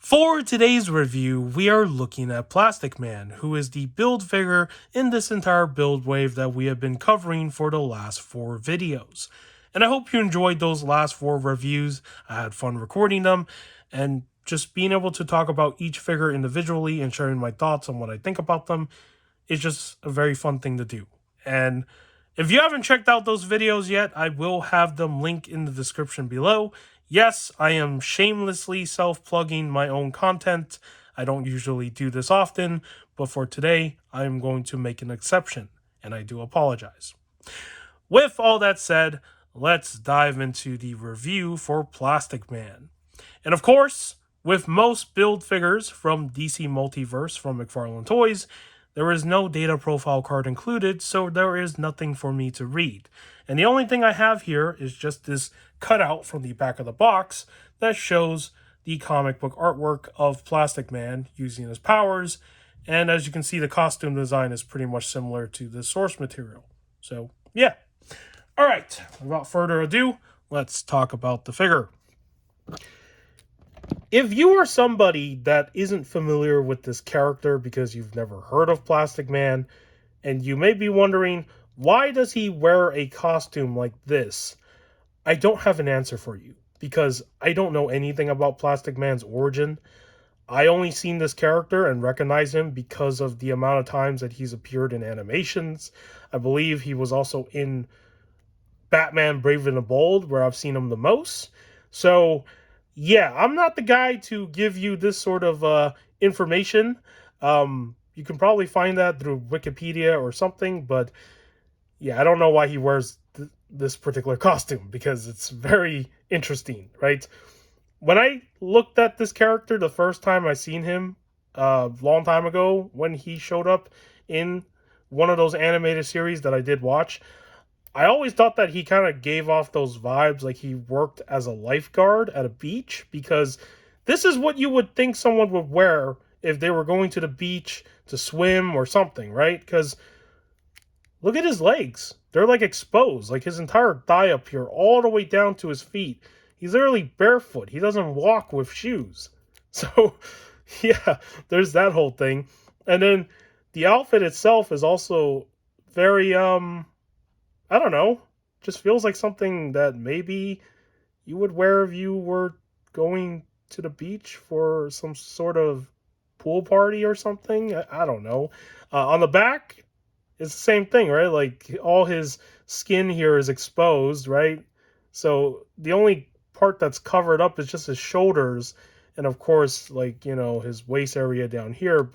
For today's review, we are looking at Plastic Man, who is the build figure in this entire build wave that we have been covering for the last 4 videos. And I hope you enjoyed those last 4 reviews. I had fun recording them, and just being able to talk about each figure individually and sharing my thoughts on what I think about them is just a very fun thing to do. And if you haven't checked out those videos yet, I will have them linked in the description below. Yes, I am shamelessly self-plugging my own content. I don't usually do this often, but for today, I am going to make an exception, and I do apologize. With all that said, let's dive into the review for Plastic Man. And of course, with most build figures from DC Multiverse from Mcfarlane Toys, there is no data profile card included, so there is nothing for me to read. And the only thing I have here is just this cutout from the back of the box that shows the comic book artwork of Plastic Man using his powers. And as you can see, the costume design is pretty much similar to the source material. So, yeah. All right, without further ado, let's talk about the figure. If you are somebody that isn't familiar with this character because you've never heard of Plastic Man, and you may be wondering, why does he wear a costume like this? I don't have an answer for you, because I don't know anything about Plastic Man's origin. I only seen this character and recognize him because of the amount of times that he's appeared in animations. I believe he was also in Batman Brave and the Bold, where I've seen him the most. So, yeah, I'm not the guy to give you this sort of information. You can probably find that through Wikipedia or something, but yeah, I don't know why he wears this particular costume, because it's very interesting, right? When I looked at this character the first time I seen him a long time ago, when he showed up in one of those animated series that I did watch, I always thought that he kind of gave off those vibes like he worked as a lifeguard at a beach, because this is what you would think someone would wear if they were going to the beach to swim or something, right? Because look at his legs. They're like exposed, like his entire thigh up here, all the way down to his feet. He's literally barefoot. He doesn't walk with shoes. So, yeah, there's that whole thing. And then the outfit itself is also very, I don't know, just feels like something that maybe you would wear if you were going to the beach for some sort of pool party or something. I don't know. On the back, it's the same thing, right? Like all his skin here is exposed, right? So the only part that's covered up is just his shoulders, and of course, like, you know, his waist area down here.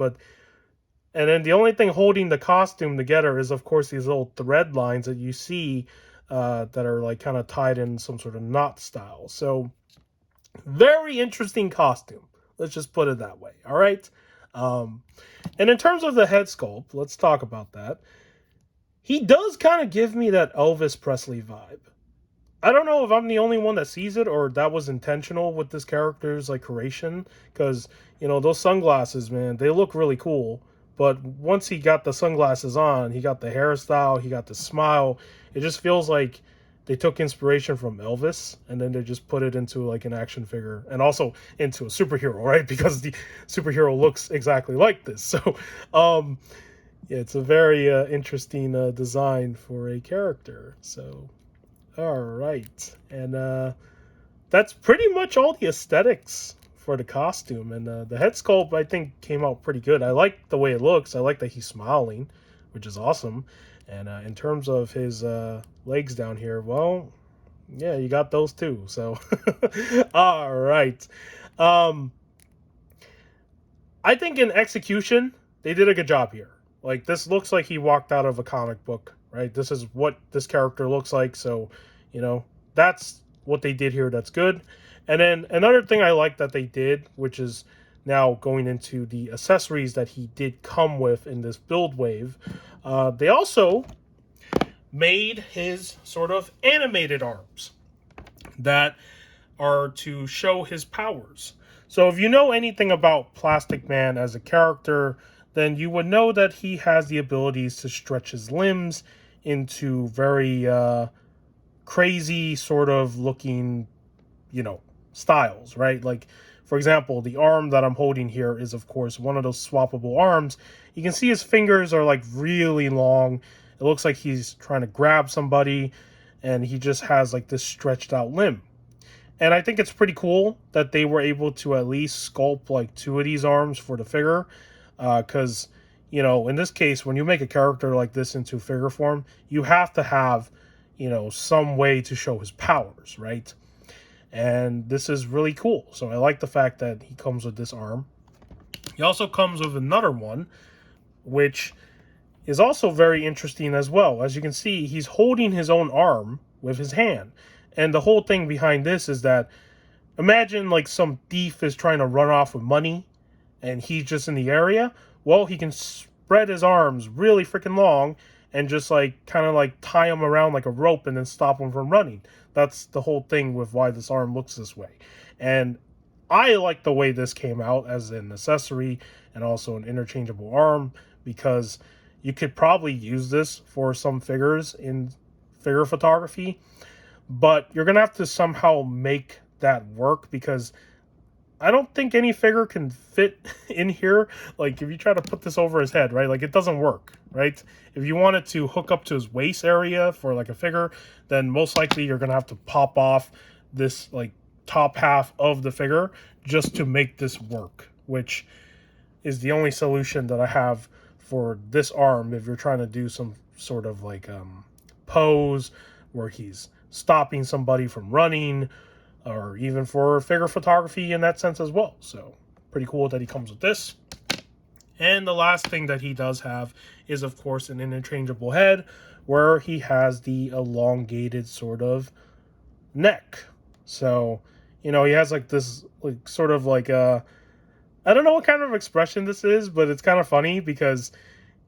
And then the only thing holding the costume together is, of course, these little thread lines that you see that are like kind of tied in some sort of knot style. So very interesting costume. Let's just put it that way. All right. And in terms of the head sculpt, let's talk about that. He does kind of give me that Elvis Presley vibe. I don't know if I'm the only one that sees it, or that was intentional with this character's like creation, because, you know, those sunglasses, man, they look really cool. But once he got the sunglasses on, he got the hairstyle, he got the smile. It just feels like they took inspiration from Elvis and then they just put it into like an action figure, and also into a superhero, right? Because the superhero looks exactly like this. So, yeah, it's a very interesting design for a character. So, all right. And that's pretty much all the aesthetics for the costume. And the head sculpt, I think, came out pretty good. I like the way it looks. I like that he's smiling, which is awesome. And in terms of his legs down here, well, yeah, you got those too. So, all right. Um, I think in execution, they did a good job here. Like, this looks like he walked out of a comic book, right? This is what this character looks like. So, you know, that's what they did here. That's good. And then another thing I like that they did, which is now going into the accessories that he did come with in this build wave, they also made his sort of animated arms that are to show his powers. So if you know anything about Plastic Man as a character, then you would know that he has the abilities to stretch his limbs into very crazy sort of looking, you know, styles, right? Like, For example, the arm that I'm holding here is, of course, one of those swappable arms. You can see his fingers are like really long. It looks like he's trying to grab somebody, and he just has like this stretched out limb. And I think it's pretty cool that they were able to at least sculpt like two of these arms for the figure. Because, in this case, when you make a character like this into figure form, you have to have, some way to show his powers, right? And this is really cool. So I like the fact that he comes with this arm. He also comes with another one, which is also very interesting as well. As you can see, he's holding his own arm with his hand. And the whole thing behind this is that, imagine like some thief is trying to run off with money and he's just in the area. Well, he can spread his arms really freaking long and just like kind of like tie him around like a rope and then stop him from running. That's the whole thing with why this arm looks this way. And I like the way this came out as an accessory and also an interchangeable arm, because you could probably use this for some figures in figure photography. But you're going to have to somehow make that work, because I don't think any figure can fit in here. Like, if you try to put this over his head, right? Like, it doesn't work, right? If you wanted to hook up to his waist area for, like, a figure, then most likely you're going to have to pop off this, like, top half of the figure just to make this work, which is the only solution that I have for this arm if you're trying to do some sort of, like, pose where he's stopping somebody from running, or even for figure photography in that sense as well. So pretty cool that he comes with this. And the last thing that he does have is, of course, an interchangeable head, where he has the elongated sort of neck. So, he has like this like sort of like I don't know what kind of expression this is, but it's kind of funny because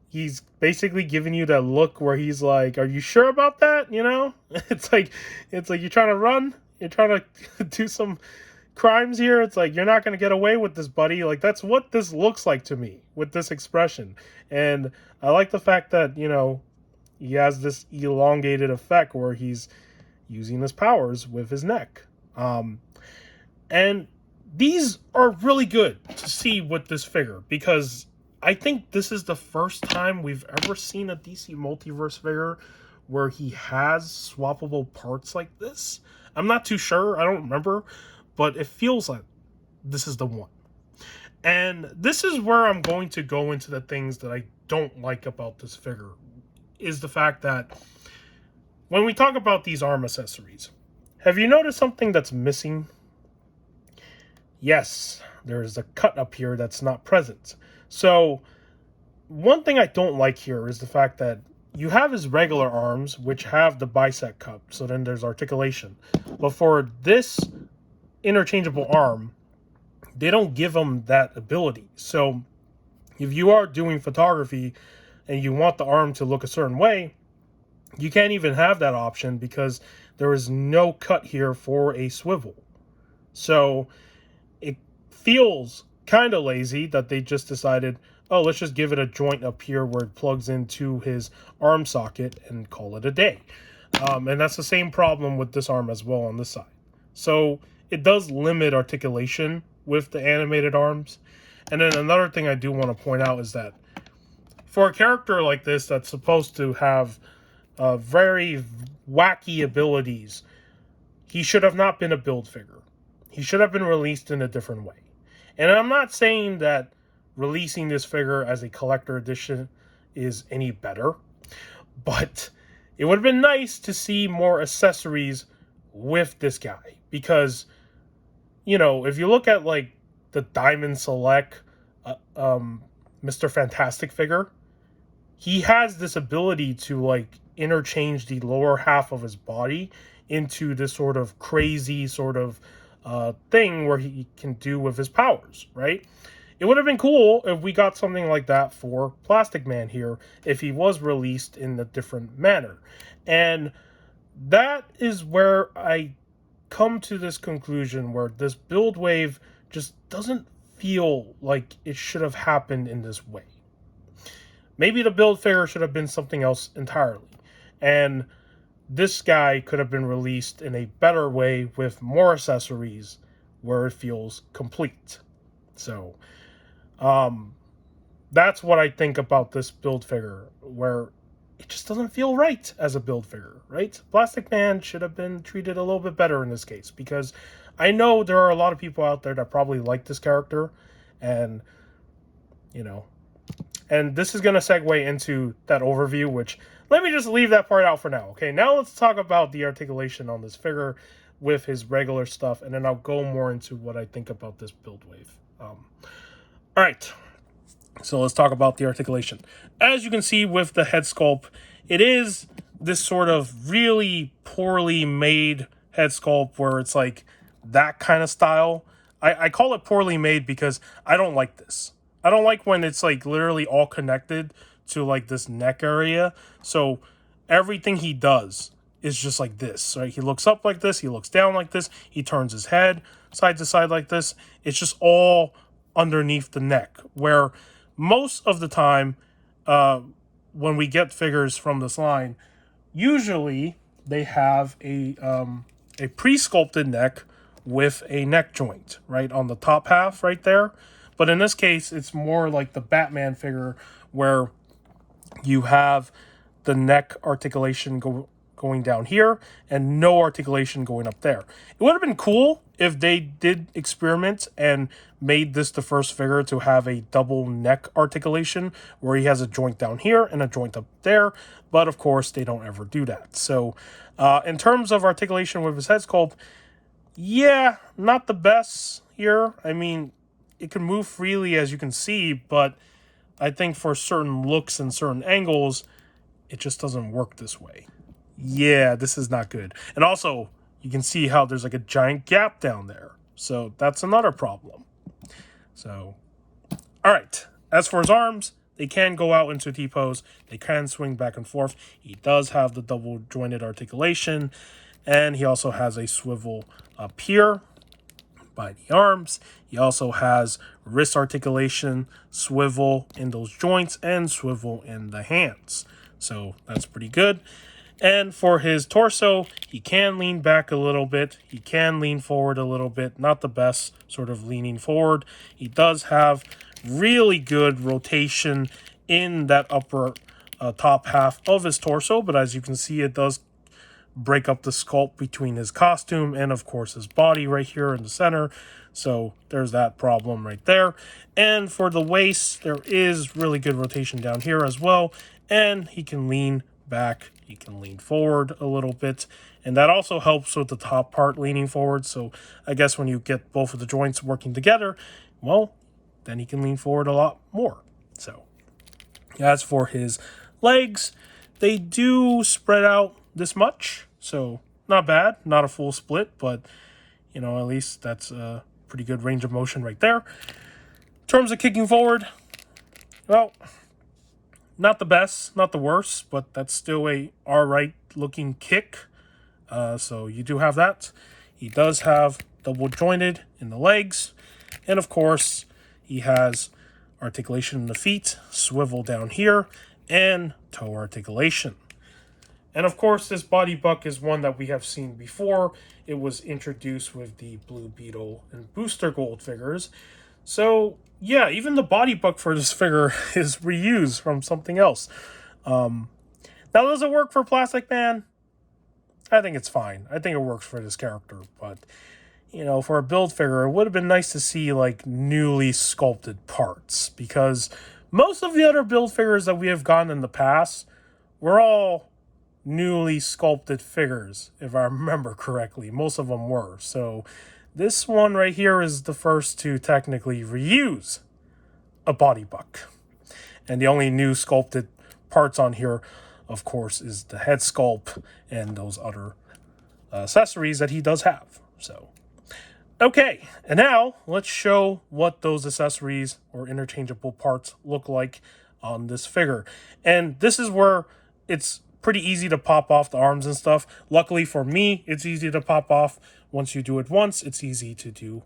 he's basically giving you that look where he's like, "Are you sure about that?" It's like you're trying to run, you're trying to do some crimes here. It's like, you're not going to get away with this, buddy. Like, that's what this looks like to me with this expression. And I like the fact that, he has this elongated effect where he's using his powers with his neck. And these are really good to see with this figure, because I think this is the first time we've ever seen a DC Multiverse figure where he has swappable parts like this. I'm not too sure. I don't remember. But it feels like this is the one. And this is where I'm going to go into the things that I don't like about this figure, is the fact that when we talk about these arm accessories, have you noticed something that's missing? Yes, there's a cut up here that's not present. So one thing I don't like here is the fact that you have his regular arms, which have the bicep cup, so then there's articulation. But for this interchangeable arm, they don't give him that ability. So if you are doing photography and you want the arm to look a certain way, you can't even have that option because there is no cut here for a swivel. So it feels kind of lazy that they just decided, oh, let's just give it a joint up here where it plugs into his arm socket and call it a day. And that's the same problem with this arm as well on this side. So it does limit articulation with the animated arms. And then another thing I do want to point out is that for a character like this that's supposed to have very wacky abilities, he should have not been a build figure. He should have been released in a different way. And I'm not saying that releasing this figure as a collector edition is any better, but it would have been nice to see more accessories with this guy, because if you look at like the Diamond Select Mr. Fantastic figure, he has this ability to like interchange the lower half of his body into this sort of crazy sort of thing where he can do with his powers, right? It would have been cool if we got something like that for Plastic Man here, if he was released in a different manner. And that is where I come to this conclusion, where this build wave just doesn't feel like it should have happened in this way. Maybe the build figure should have been something else entirely. And this guy could have been released in a better way with more accessories, where it feels complete. So, that's what I think about this build figure, where it just doesn't feel right as a build figure, right? Plastic Man should have been treated a little bit better in this case, because I know there are a lot of people out there that probably like this character, and, you know, and this is going to segue into that overview, which let me just leave that part out for now. Okay, now let's talk about the articulation on this figure with his regular stuff, and then I'll go more into what I think about this build wave. All right, so let's talk about the articulation. As you can see with the head sculpt, it is this sort of really poorly made head sculpt where it's like that kind of style. I call it poorly made because I don't like this. I don't like when it's like literally all connected to like this neck area. So everything he does is just like this, right? He looks up like this, he looks down like this, he turns his head side to side like this. It's just all underneath the neck, where most of the time when we get figures from this line, usually they have a pre-sculpted neck with a neck joint, right, on the top half right there. But in this case, it's more like the Batman figure where you have the neck articulation going down here and no articulation going up there. It would have been cool if they did experiment and made this the first figure to have a double neck articulation where he has a joint down here and a joint up there, but of course they don't ever do that. So in terms of articulation with his head sculpt, yeah, not the best here. I mean, it can move freely as you can see, but I think for certain looks and certain angles, it just doesn't work this way. Yeah, this is not good. And also, you can see how there's like a giant gap down there. So that's another problem. So, all right. As for his arms, they can go out into T-pose. They can swing back and forth. He does have the double jointed articulation. And he also has a swivel up here by the arms. He also has wrist articulation, swivel in those joints, and swivel in the hands. So that's pretty good. And for his torso, he can lean back a little bit. He can lean forward a little bit. Not the best sort of leaning forward. He does have really good rotation in that upper top half of his torso. But as you can see, it does break up the sculpt between his costume and, of course, his body right here in the center. So there's that problem right there. And for the waist, there is really good rotation down here as well. And he can lean back. He can lean forward a little bit. And that also helps with the top part leaning forward. So I guess when you get both of the joints working together, well, then he can lean forward a lot more. So as for his legs, they do spread out this much. So not bad. Not a full split, but, you know, at least that's a pretty good range of motion right there. In terms of kicking forward, well, not the best, not the worst, but that's still a alright looking kick. So you do have that. He does have double jointed in the legs. And of course, he has articulation in the feet, swivel down here, and toe articulation. And of course, this body buck is one that we have seen before. It was introduced with the Blue Beetle and Booster Gold figures. So yeah, even the body buck for this figure is reused from something else. Now, does it work for Plastic Man? I think it's fine. I think it works for this character. But, you know, for a build figure, it would have been nice to see, like, newly sculpted parts. Because most of the other build figures that we have gotten in the past were all newly sculpted figures, if I remember correctly. Most of them were. So this one right here is the first to technically reuse a body buck. And the only new sculpted parts on here, of course, is the head sculpt and those other accessories that he does have. So, okay, and now let's show what those accessories or interchangeable parts look like on this figure. And this is where it's pretty easy to pop off the arms and stuff. Luckily for me, it's easy to pop off. Once you do it once, it's easy to do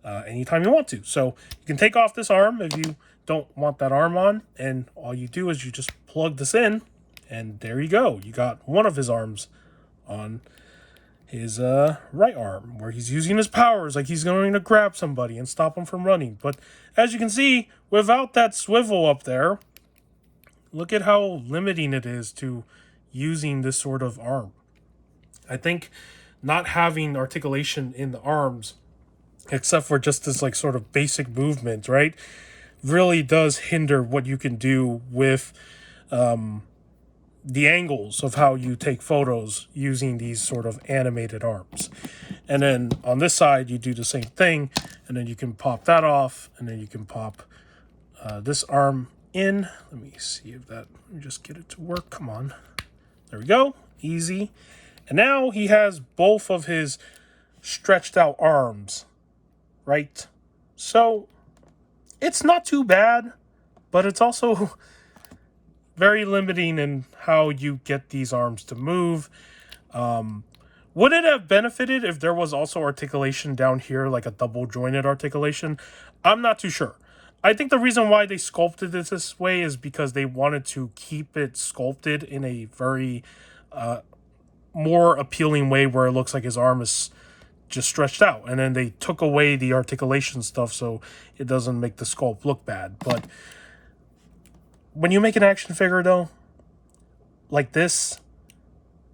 anytime you want to. So you can take off this arm if you don't want that arm on, and all you do is you just plug this in, and there you go. You got one of his arms on. his right arm, where he's using his powers like he's going to grab somebody and stop him from running. But as you can see, without that swivel up there, look at how limiting it is to using this sort of arm. I think not having articulation in the arms, except for just this like sort of basic movement, right, really does hinder what you can do with the angles of how you take photos using these sort of animated arms. And then on this side, you do the same thing, and then you can pop that off, and then you can pop this arm in. Let me see if that, let me just get it to work. Come on. There we go. Easy. And now he has both of his stretched out arms, right? So it's not too bad, but it's also very limiting in how you get these arms to move. Would it have benefited if there was also articulation down here, like a double jointed articulation? I'm not too sure. I think the reason why they sculpted it this way is because they wanted to keep it sculpted in a very more appealing way where it looks like his arm is just stretched out. And then they took away the articulation stuff so it doesn't make the sculpt look bad. But when you make an action figure, though, like this,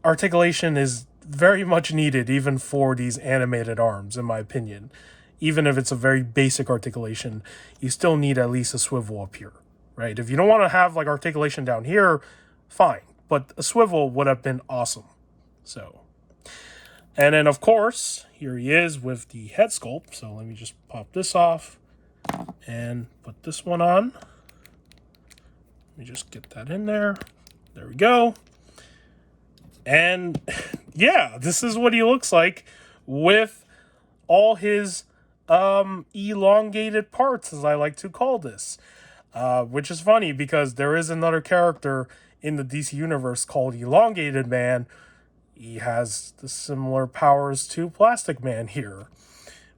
articulation is very much needed even for these animated arms, in my opinion. Even if it's a very basic articulation, you still need at least a swivel up here, right? If you don't want to have like articulation down here, fine. But a swivel would have been awesome. So, and then of course, here he is with the head sculpt. So let me just pop this off and put this one on. Let me just get that in there. There we go. And yeah, this is what he looks like with all his elongated parts, as I like to call this. Which is funny because there is another character in the DC universe called Elongated Man. He has the similar powers to Plastic Man here,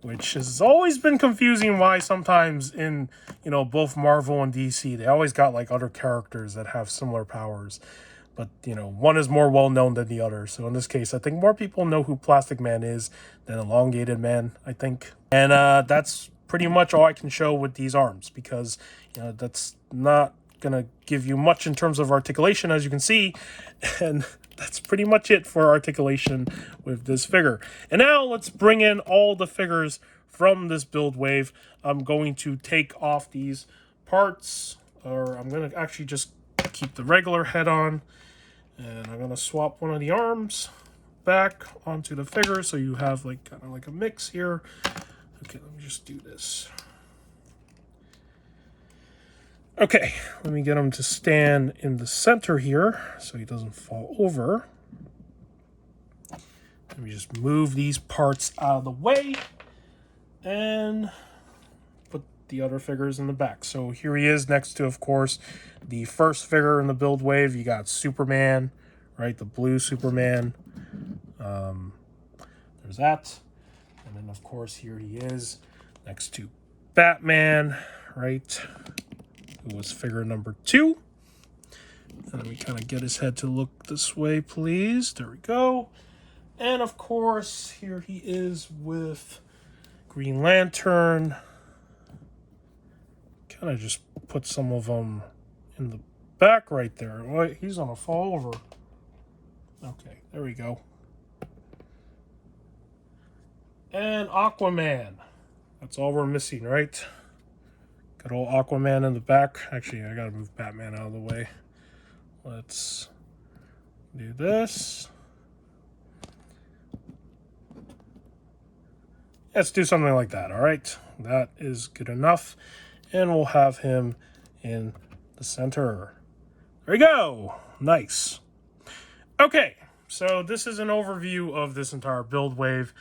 which has always been confusing why sometimes in, both Marvel and DC, they always got like other characters that have similar powers. But, one is more well-known than the other. So in this case, I think more people know who Plastic Man is than Elongated Man, I think. And that's pretty much all I can show with these arms because, that's not going to give you much in terms of articulation, as you can see. And that's pretty much it for articulation with this figure. And now let's bring in all the figures from this build wave. I'm going to take off these parts, or I'm going to actually just keep the regular head on. And I'm going to swap one of the arms back onto the figure so you have like kind of like a mix here. Okay, let me just do this. Okay, let me get him to stand in the center here so he doesn't fall over. Let me just move these parts out of the way and put the other figures in the back. So here he is next to, of course, the first figure in the build wave. You got Superman, right? The blue Superman. There's that. And then, of course, here he is next to Batman, right? Who was figure number 2. And let me kind of get his head to look this way, please. There we go. And, of course, here he is with Green Lantern. Kind of just put some of them in the back right there. Wait, he's on a fall over. Okay, there we go. And Aquaman. That's all we're missing, right? Got old Aquaman in the back. Actually, I gotta move Batman out of the way. Let's do this. Let's do something like that, all right? That is good enough. And we'll have him in the center. There we go. Nice. Okay, so this is an overview of this entire build wave.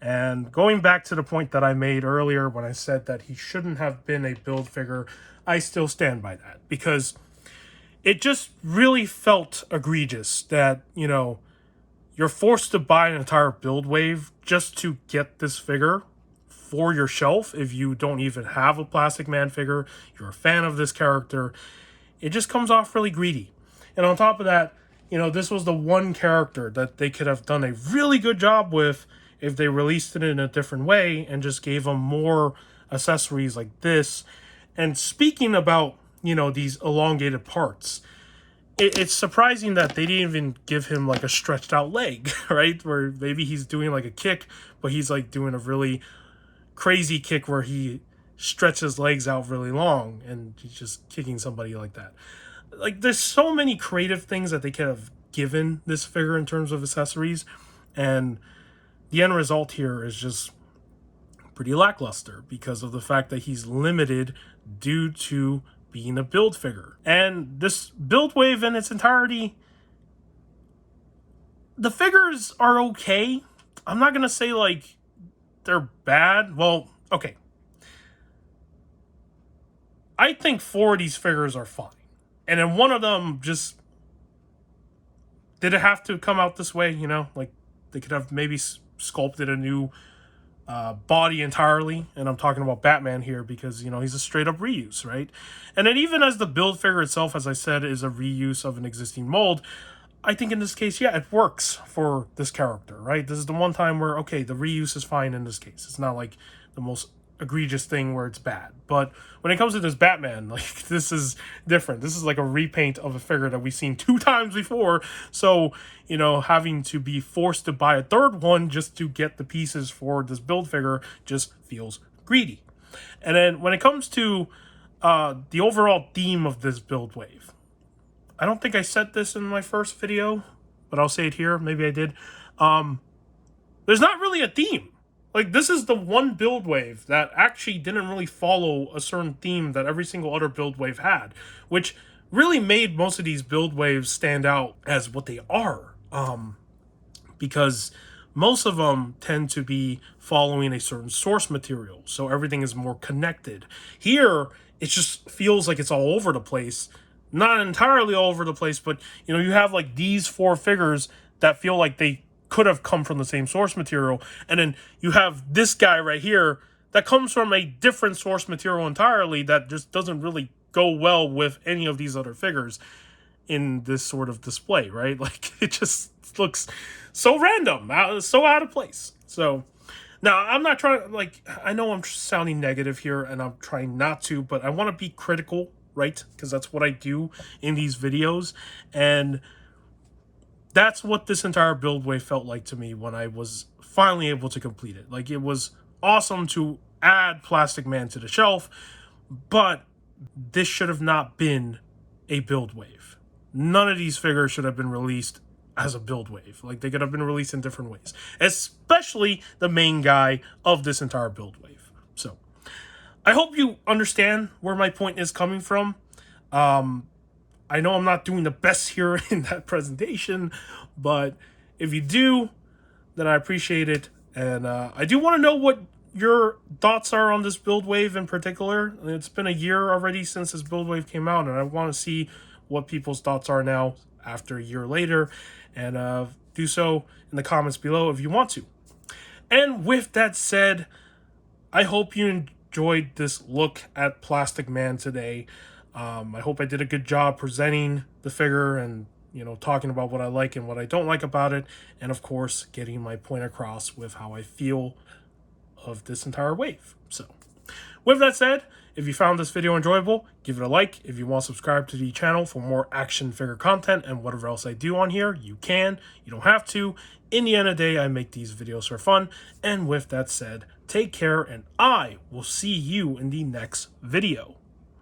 And going back to the point that I made earlier when I said that he shouldn't have been a build figure, I still stand by that. Because it just really felt egregious that, you're forced to buy an entire build wave just to get this figure for your shelf if you don't even have a Plastic Man figure, you're a fan of this character. It just comes off really greedy. And on top of that, this was the one character that they could have done a really good job with if they released it in a different way and just gave them more accessories like this. And speaking about, these elongated parts, it's surprising that they didn't even give him like a stretched out leg, right? Where maybe he's doing like a kick, but he's like doing a really crazy kick where he stretches legs out really long and he's just kicking somebody like that. Like, there's so many creative things that they could have given this figure in terms of accessories, and the end result here is just pretty lackluster because of the fact that he's limited due to being a build figure. And this build wave in its entirety, the figures are okay. I'm not gonna say like they're bad. Well, okay, I think 4 of these figures are fine. And then one of them just, did it have to come out this way? Like, they could have maybe sculpted a new body entirely. And I'm talking about Batman here because, he's a straight up reuse, right? And then even as the build figure itself, as I said, is a reuse of an existing mold, I think in this case, yeah, it works for this character, right? This is the one time where, okay, the reuse is fine in this case. It's not like the most egregious thing where it's bad. But when it comes to this Batman, like, this is different. This is like a repaint of a figure that we've seen 2 times before. So, having to be forced to buy a third one just to get the pieces for this build figure just feels greedy. And then when it comes to the overall theme of this build wave, I don't think I said this in my first video, but I'll say it here. Maybe I did. There's not really a theme. Like, this is the one build wave that actually didn't really follow a certain theme that every single other build wave had, which really made most of these build waves stand out as what they are. Because most of them tend to be following a certain source material, so everything is more connected. Here, it just feels like it's all over the place. Not entirely all over the place, but, you have like these 4 figures that feel like they could have come from the same source material. And then you have this guy right here that comes from a different source material entirely that just doesn't really go well with any of these other figures in this sort of display, right? Like, it just looks so random, so out of place. So now, I'm not trying, like, I know I'm sounding negative here and I'm trying not to, but I want to be critical, right? Because that's what I do in these videos. And that's what this entire build wave felt like to me when I was finally able to complete it. Like, it was awesome to add Plastic Man to the shelf, but this should have not been a build wave. None of these figures should have been released as a build wave. Like, they could have been released in different ways, especially the main guy of this entire build wave. So, I hope you understand where my point is coming from. I know I'm not doing the best here in that presentation, but if you do, then I appreciate it. And I do want to know what your thoughts are on this build wave in particular. It's been a year already since this build wave came out, and I want to see what people's thoughts are now after a year later. And do so in the comments below if you want to. And with that said, I hope you enjoyed this look at Plastic Man today. I hope I did a good job presenting the figure and, talking about what I like and what I don't like about it. And, of course, getting my point across with how I feel of this entire wave. So, with that said, if you found this video enjoyable, give it a like. If you want to subscribe to the channel for more action figure content and whatever else I do on here, you can. You don't have to. In the end of the day, I make these videos for fun. And with that said, take care, and I will see you in the next video.